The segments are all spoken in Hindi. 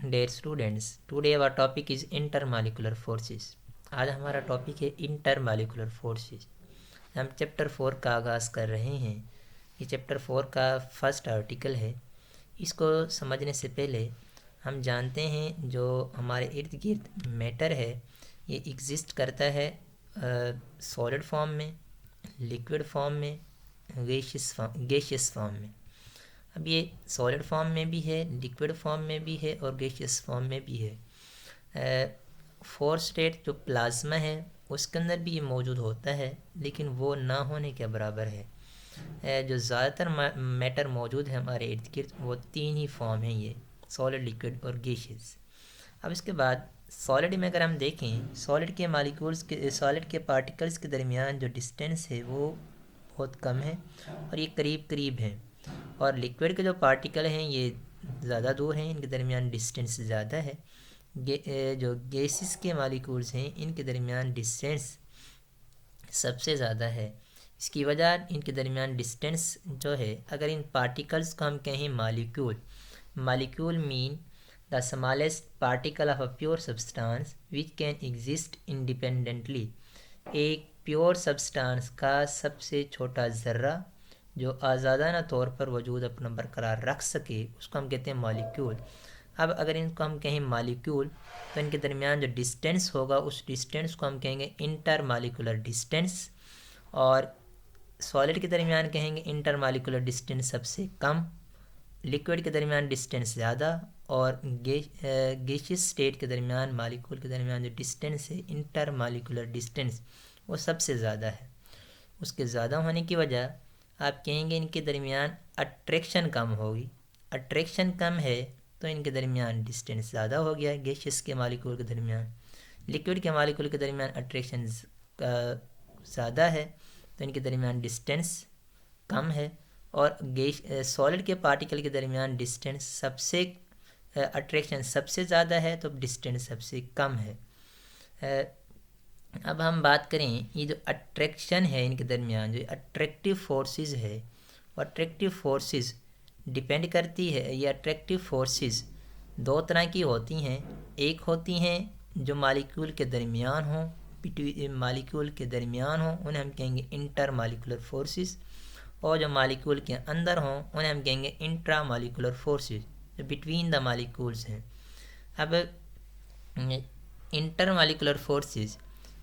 Dear students, today our topic is intermolecular forces. आज हमारा टॉपिक है इंटरमॉलिकुलर फोर्सेस। हम चैप्टर 4 का आगाज़ कर रहे हैं। ये चैप्टर 4 का फर्स्ट आर्टिकल है। इसको समझने से पहले हम जानते हैं जो हमारे इर्द गिर्द मैटर है ये एग्जिस्ट करता है सॉलिड फॉर्म में, लिक्विड फॉर्म में, गैशियस फॉर्म में। अब ये सॉलिड फॉर्म में भी है, लिक्विड फॉर्म में भी है और गैशियस फॉर्म में भी है। फोर स्टेट जो प्लाज्मा है उसके अंदर भी ये मौजूद होता है, लेकिन वो ना होने के बराबर है। जो ज़्यादातर मैटर मौजूद है हमारे इर्द गिर्द वो तीन ही फॉर्म हैं, ये सॉलिड, लिक्विड और गैशियस। अब इसके बाद सॉलिड में अगर हम देखें, सॉलिड के पार्टिकल्स के दरमियान जो डिस्टेंस है वो बहुत कम है और ये करीब करीब है। और लिक्विड के जो पार्टिकल हैं ये ज़्यादा दूर हैं, इनके दरमियान डिस्टेंस ज़्यादा है। जो गैसेस के मालिक्यूल्स हैं इनके दरमियान डिस्टेंस सबसे ज़्यादा है। इसकी वजह इनके दरमियान डिस्टेंस जो है, अगर इन पार्टिकल्स को हम कहें molecule mean the smallest particle of a pure substance which can exist independently. एक प्योर सब्सटेंस का सबसे छोटा ज़र्रा जो आज़ादाना तौर पर वजूद अपना बरकरार रख सके उसको हम कहते हैं मॉलिक्यूल। अब अगर इनको हम कहें मॉलिक्यूल तो इनके दरमियान जो डिस्टेंस होगा उस डिस्टेंस को हम कहेंगे इंटर मॉलिक्यूलर डिस्टेंस। और सॉलिड के दरमियान कहेंगे इंटर मॉलिक्यूलर डिस्टेंस सबसे कम, लिक्विड के दरमियान डिस्टेंस ज़्यादा और गैसियस स्टेट के दरमियान मॉलिक्यूल के दरमियान जो डिस्टेंस है इंटर मॉलिक्यूलर डिस्टेंस वो सबसे ज़्यादा है। उसके ज़्यादा होने की वजह आप कहेंगे इनके दरमियान अट्रैक्शन कम होगी। अट्रैक्शन कम है तो इनके दरमियान डिस्टेंस ज़्यादा हो गया गैसियस के मॉलिक्यूल के दरमियान। लिक्विड के मॉलिक्यूल के दरमियान अट्रैक्शन ज़्यादा है तो इनके दरमियान डिस्टेंस कम है। और सॉलिड के पार्टिकल के दरमियान डिस्टेंस सबसे अट्रैक्शन सबसे ज़्यादा है तो डिस्टेंस सबसे कम है। अब हम बात करें ये जो अट्रैक्शन है इनके दरमियान, जो अट्रैक्टिव फोर्सेस है, वो अट्रैक्टिव फोर्सेस डिपेंड करती है। ये अट्रैक्टिव फोर्सेस दो तरह की होती हैं। एक होती हैं जो मालिक्यूल के दरमियान हो, मालिक्यूल के दरमियान हो उन्हें हम कहेंगे इंटर मालिकुलर फोर्सेस, और जो मालिक्यूल के अंदर हों उन्हें हम कहेंगे इंट्रा मालिकुलर फोर्सेस, जो बिटवीन द मालिक्यूल्स हैं। अब इंटर मालिकुलर फोर्सेस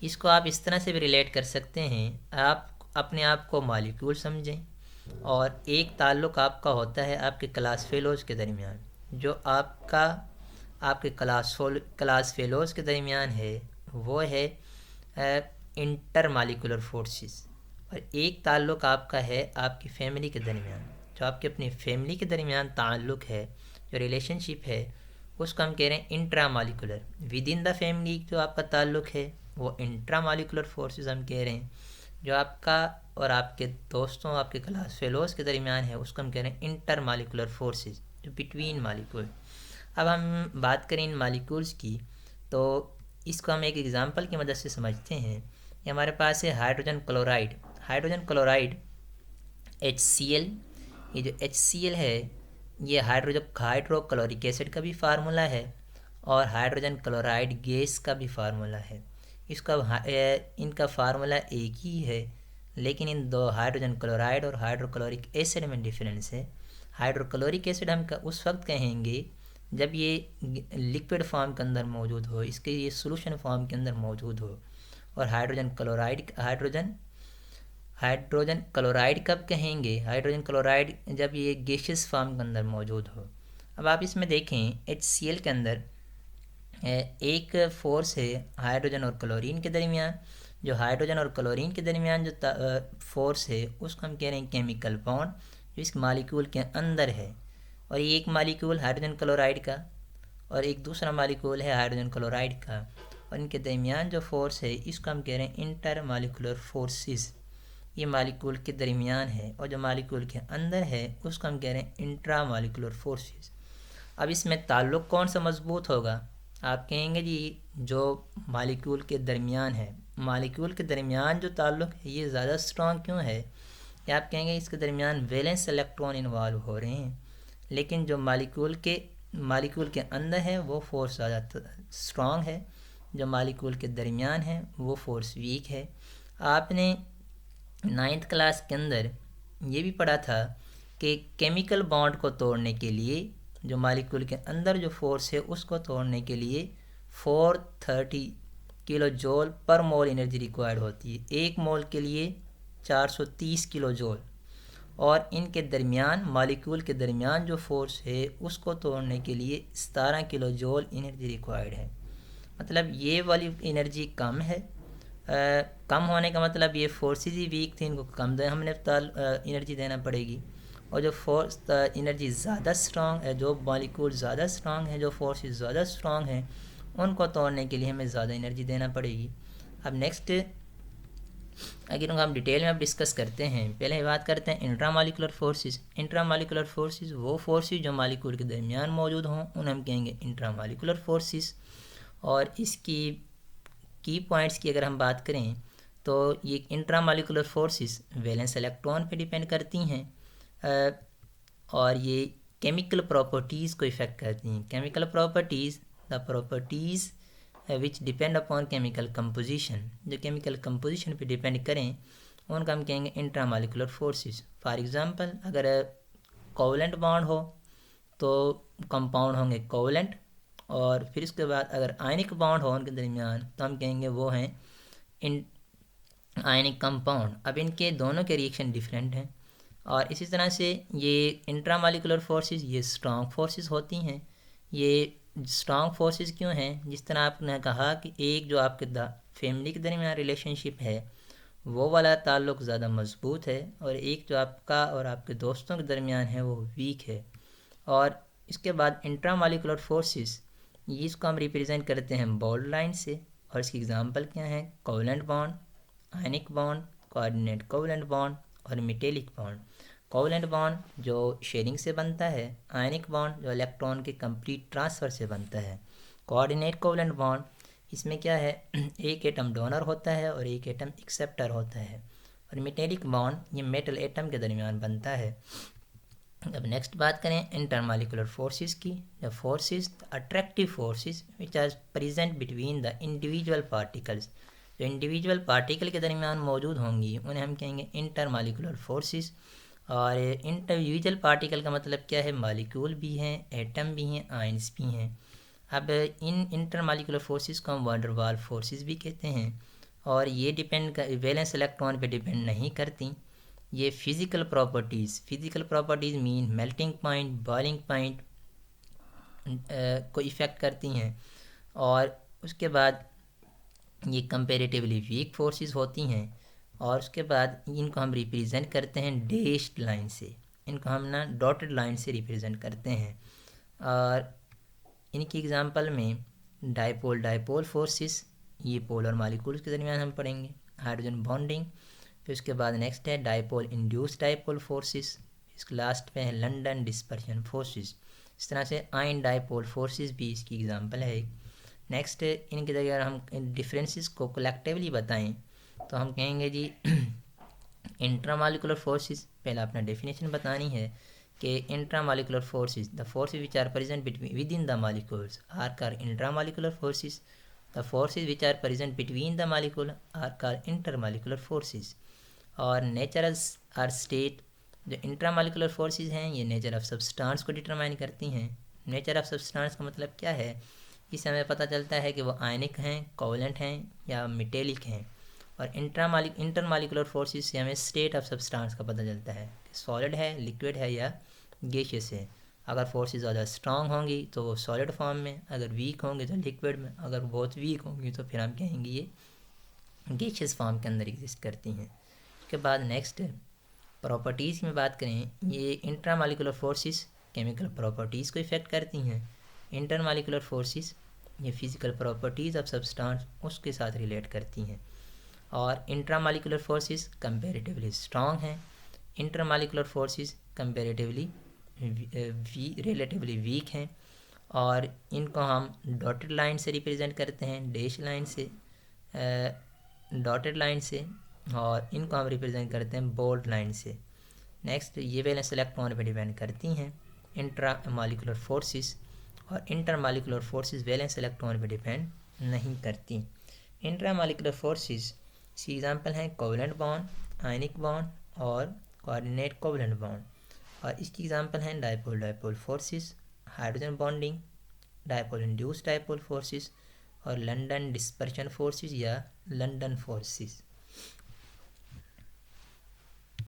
इसको आप इस तरह से भी रिलेट कर सकते हैं, आप अपने आप को मॉलिक्यूल समझें और एक ताल्लुक़ आपका होता है आपके क्लास फेलोज़ के दरमियान। जो आपके क्लास फेलोज़ के दरमियान है वो है इंटर मॉलिक्यूलर फोर्सेस। और एक ताल्लुक़ आपका है आपकी फैमिली के दरमियान, जो आपके अपनी फैमिली के दरमियान ताल्लुक़ है, जो रिलेशनशिप है उसको हम कह रहे हैं intra molecular. With in the family जो आपका ताल्लुक़ है वो इंट्रा मॉलिक्यूलर फोर्सेस हम कह रहे हैं। जो आपका और आपके दोस्तों, आपके क्लास फेलोज़ के दरमियान है उसको हम कह रहे हैं इंटर मॉलिक्यूलर फोर्सेस, जो बिटवीन मॉलिक्यूल। अब हम बात करें इन मॉलिक्यूल्स की तो इसको हम एक एग्ज़ाम्पल की मदद से समझते हैं। ये हमारे पास है हाइड्रोजन क्लोराइड HCl। ये जो HCl है ये हाइड्रोक्लोरिक एसिड का भी फार्मूला है और हाइड्रोजन क्लोराइड गैस का भी फार्मूला है। इनका फार्मूला एक ही है, लेकिन इन दो हाइड्रोजन क्लोराइड और हाइड्रोक्लोरिक एसिड में डिफरेंस है। हाइड्रोक्लोरिक एसिड हम उस वक्त कहेंगे जब ये लिक्विड फॉर्म के अंदर मौजूद हो, इसके ये सोल्यूशन फॉर्म के अंदर मौजूद हो। और हाइड्रोजन क्लोराइड कब कहेंगे? हाइड्रोजन क्लोराइड जब ये गैसियस फॉर्म के अंदर मौजूद हो। अब आप इसमें देखें HCl के अंदर एक फोर्स है हाइड्रोजन और क्लोरीन के दरमियान। जो हाइड्रोजन और क्लोरीन के दरमियान जो फोर्स है उसको हम कह रहे हैं केमिकल बॉन्ड, जो इस मालिक्यूल के अंदर है। और ये एक मालिक्यूल हाइड्रोजन क्लोराइड का और एक दूसरा मालिक्यूल है हाइड्रोजन क्लोराइड का, और इनके दरमियान जो फोर्स है इसको हम कह रहे हैं इंटर मालिकुलर फोर्सेस। ये मालिक्यूल के दरमियान है और जो मालिक्यूल के अंदर है उसको हम कह रहे हैं इंट्रा मालिकुलर फोर्सेस। अब इसमें ताल्लुक़ कौन सा मजबूत होगा? आप कहेंगे जी जो मालिक्यूल के दरमियान है, मालिक्यूल के दरमियान जो ताल्लुक़ है ये ज़्यादा स्ट्रॉन्ग क्यों है? या आप कहेंगे इसके दरमियान वैलेंस इलेक्ट्रॉन इन्वॉल्व हो रहे हैं। लेकिन जो मालिक्यूल के मालिक्यूल के अंदर है वो फोर्स ज़्यादा स्ट्रॉन्ग है, जो मालिक्यूल के दरमियान है वो फोर्स वीक है। आपने 9th क्लास के अंदर ये भी पढ़ा था कि केमिकल बॉन्ड को तोड़ने के लिए जो मालिक्यूल के अंदर जो फोर्स है उसको तोड़ने के लिए 430 किलो जूल पर मोल एनर्जी रिक्वायर्ड होती है। एक मोल के लिए 430 किलो जूल, और इनके दरमियान मालिक्यूल के दरमियान जो फोर्स है उसको तोड़ने के लिए 17 किलो जूल एनर्जी रिक्वायर्ड है। मतलब ये वाली एनर्जी कम है। कम होने का मतलब ये फोर्सेस ही वीक थे, इनको कम हमने एनर्जी देना पड़ेगी। और जो फोर्स एनर्जी ज़्यादा स्ट्रॉन्ग है, जो मॉलिक्यूल ज़्यादा स्ट्रॉन्ग है, जो फोर्सेस ज़्यादा स्ट्रॉन्ग हैं, उनको तोड़ने के लिए हमें ज़्यादा एनर्जी देना पड़ेगी। अब नेक्स्ट अगर हम डिटेल में अब डिस्कस करते हैं, पहले बात करते हैं इंट्रामॉलिक्यूलर फोर्सेस। इंट्रामॉलिक्यूलर फोर्सेस वो फोर्सेस जो मॉलिक्यूल के दरमियान मौजूद हों उन्हें हम कहेंगे इंट्रामॉलिक्यूलर फोर्सेस। और इसकी की पॉइंट्स की अगर हम बात करें तो ये इंट्रामॉलिक्यूलर फोर्सेस वैलेंस इलेक्ट्रॉन पे डिपेंड करती हैं, और ये केमिकल प्रॉपर्टीज़ को इफ़ेक्ट करती हैं। Chemical properties, the properties which depend upon chemical composition, जो केमिकल कंपोजिशन पे डिपेंड करें उनका हम कहेंगे इंट्रामॉलिक्यूलर फोर्सेस। फॉर एग्ज़ाम्पल अगर कोवलेंट बॉन्ड हो तो कंपाउंड होंगे कोवलेंट, और फिर उसके बाद अगर आयनिक बॉन्ड हो उनके दरमियान तो हम कहेंगे वो हैं इन आयनिक कंपाउंड। अब इनके दोनों के रिएक्शन डिफरेंट हैं। और इसी तरह से ये इंट्रामॉलिक्यूलर फोर्सेस ये स्ट्रॉन्ग फोर्सेस होती हैं। ये स्ट्रॉन्ग फोर्सेस क्यों हैं? जिस तरह आपने कहा कि एक जो आपके फैमिली के दरमियान रिलेशनशिप है वो वाला ताल्लुक़ ज़्यादा मजबूत है, और एक जो आपका और आपके दोस्तों के दरमियान है वो वीक है। और इसके बाद इंट्रामॉलिक्यूलर फोर्सेस इसको हम रिप्रेजेंट करते हैं बोल्ड लाइन से, और इसकी एग्जांपल क्या है? Covalent bond, ionic bond, coordinate covalent bond और मेटेलिक बॉन्ड। कोवलेंट बॉन्ड जो शेयरिंग से बनता है, आयनिक बॉन्ड जो इलेक्ट्रॉन के कंप्लीट ट्रांसफ़र से बनता है। कोऑर्डिनेट कोवलेंट बॉन्ड इसमें क्या है, एक एटम डोनर होता है और एक एटम एक्सेप्टर होता है। और मेटेलिक बॉन्ड ये मेटल एटम के दरमियान बनता है। अब नेक्स्ट बात करें इंटरमॉलिक्यूलर फोर्सेस की। The forces attractive forces which are present between the individual particles, जो इंडिविजुअल पार्टिकल के दरमियान मौजूद होंगी उन्हें हम कहेंगे इंटरमॉलिक्यूलर फोर्सेस। और इंडिविजुअल पार्टिकल का मतलब क्या है? मॉलिक्यूल भी हैं, एटम भी हैं, आयंस भी हैं। अब इन इंटरमॉलिक्यूलर फोर्सेस को हम वैन डर वाल्स फोर्सेस भी कहते हैं, और ये वैलेंस इलेक्ट्रॉन पे डिपेंड नहीं करती। ये physical properties mean melting point, boiling point को इफ़ेक्ट करती हैं। और उसके बाद ये कंपैरेटिवली वीक फोर्सेस होती हैं। और उसके बाद इनको हम रिप्रेजेंट करते हैं डैश्ड लाइन से, इनको हम ना डॉटेड लाइन से रिप्रेजेंट करते हैं। और इनकी एग्जांपल में डायपोल फोर्सेस, ये पोलर मॉलिक्यूल्स के दरमियान हम पढ़ेंगे। हाइड्रोजन बॉन्डिंग, फिर उसके बाद नेक्स्ट है डायपोल इंड्यूस डायपोल फोर्सेस, इसके लास्ट पे है लंदन डिस्पर्शन फोर्सेस। इस तरह से आयन डायपोल फोर्सेस भी इसकी एग्जांपल है। नेक्स्ट इनके अगर हम डिफरेंसेस को कलेक्टिवली बताएं तो हम कहेंगे जी इंट्रामॉलिक्यूलर फोर्सेस, पहले अपना डेफिनेशन बतानी है कि intramolecular forces the forces which are present within the molecules are called intramolecular forces. The forces which are present between the molecule are called intermolecular forces. और नेचर आर स्टेट, जो इंट्रामॉलिक्यूलर फोर्सेस हैं ये नेचर ऑफ सब्सटेंस को डिटरमाइन करती हैं। नेचर ऑफ सब्सटेंस का मतलब क्या है? इससे हमें पता चलता है कि वो आयनिक हैं, कोवलेंट हैं या मेटेलिक हैं। और इंटरमॉलिक्यूलर फोर्सेस से हमें स्टेट ऑफ सब्सटेंस का पता चलता है कि सॉलिड है, लिक्विड है या गैसियस है। अगर फोर्सेस ज़्यादा स्ट्रांग होंगी तो वो सॉलिड फॉर्म में, अगर वीक होंगे तो लिक्विड में, अगर बहुत वीक होंगी तो फिर हम कहेंगे ये गैसियस फॉर्म के अंदर एग्जिस्ट करती हैं। उसके बाद नेक्स्ट प्रॉपर्टीज़ में बात करें, ये इंट्रामॉलिक्यूलर फोर्सेस केमिकल प्रॉपर्टीज़ को इफ़ेक्ट करती हैं। इंटरमॉलिक्यूलर फोर्सेस ये फिज़िकल प्रॉपर्टीज़ ऑफ सब्सटेंस उसके साथ रिलेट करती हैं। और इंट्रामॉलिक्यूलर फोर्सेस कंपैरेटिवली स्ट्रॉन्ग हैं, intermolecular forces comparatively relatively weak हैं। और इनको हम डॉटेड लाइन से रिप्रेजेंट करते हैं, डैश लाइन से, डॉटेड लाइन से, और इनको हम रिप्रेजेंट करते हैं बोल्ड लाइन से। नेक्स्ट ये वैलेंस इलेक्ट्रॉन पर डिपेंड करती हैं इंट्रामॉलिक्यूलर फोर्सेस। और इंटरमॉलिक्यूलर फोर्सेस वैलेंस इलेक्ट्रॉन पे डिपेंड नहीं करती। इंट्रामॉलिक्यूलर फोर्सेस इसकी एग्जांपल हैं कोवलेंट बॉन्ड, आयनिक बॉन्ड और कोऑर्डिनेट कोवलेंट बॉन्ड। और इसकी एग्जांपल हैं dipole dipole forces, hydrogen bonding, dipole induced dipole forces और लंदन डिस्पर्शन फोर्सेस या लंदन फोर्सेस।